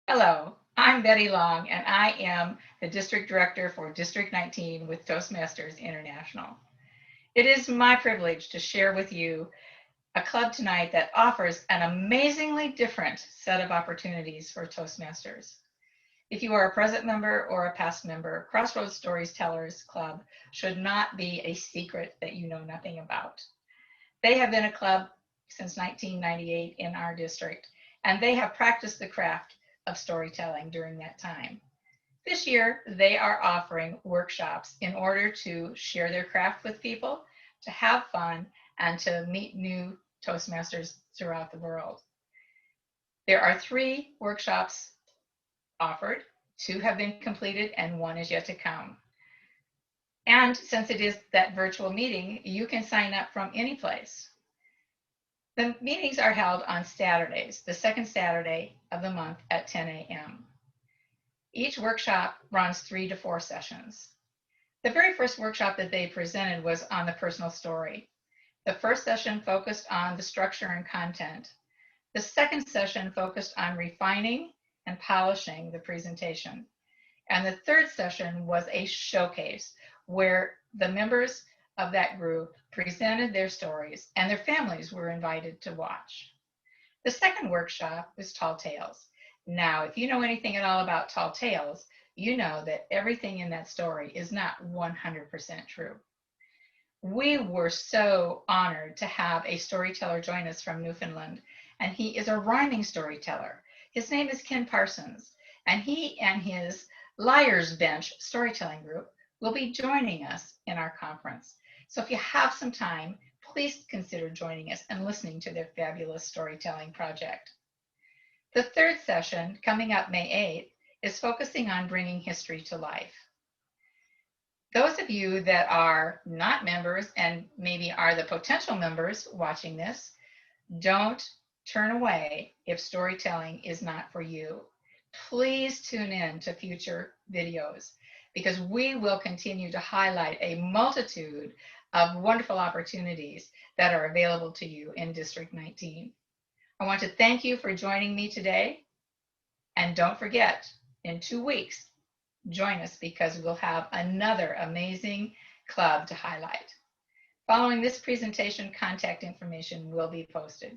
Hello, I'm Betty Long, and I am the District Director for District 19 with Toastmasters International. It is my privilege to share with you a club tonight that offers an amazingly different set of opportunities for Toastmasters. If you are a present member or a past member, Crossroads Storytellers Club should not be a secret that you know nothing about. They have been a club since 1998 in our district, and they have practiced the craft of storytelling during that time. This year, they are offering workshops in order to share their craft with people, to have fun, and to meet new Toastmasters throughout the world. There are 3 workshops offered. 2 have been completed and 1 is yet to come. And since it is that virtual meeting, you can sign up from any place. The meetings are held on Saturdays, the second Saturday of the month at 10 a.m. Each workshop runs 3 to 4 sessions. The very first workshop that they presented was on the personal story. The first session focused on the structure and content. The second session focused on refining and polishing the presentation. And the third session was a showcase where the members of that group presented their stories and their families were invited to watch. The second workshop was Tall Tales. Now, if you know anything at all about Tall Tales, you know that everything in that story is not 100% true. We were so honored to have a storyteller join us from Newfoundland, and he is a rhyming storyteller. His name is Ken Parsons, and he and his Liar's Bench storytelling group will be joining us in our conference. So if you have some time, please consider joining us and listening to their fabulous storytelling project. The third session, coming up May 8th, is focusing on bringing history to life. Those of you that are not members and maybe are the potential members watching this, don't turn away if storytelling is not for you. Please tune in to future videos because we will continue to highlight a multitude of wonderful opportunities that are available to you in District 19. I want to thank you for joining me today. And don't forget, in 2 weeks, join us because we'll have another amazing club to highlight. Following this presentation, contact information will be posted.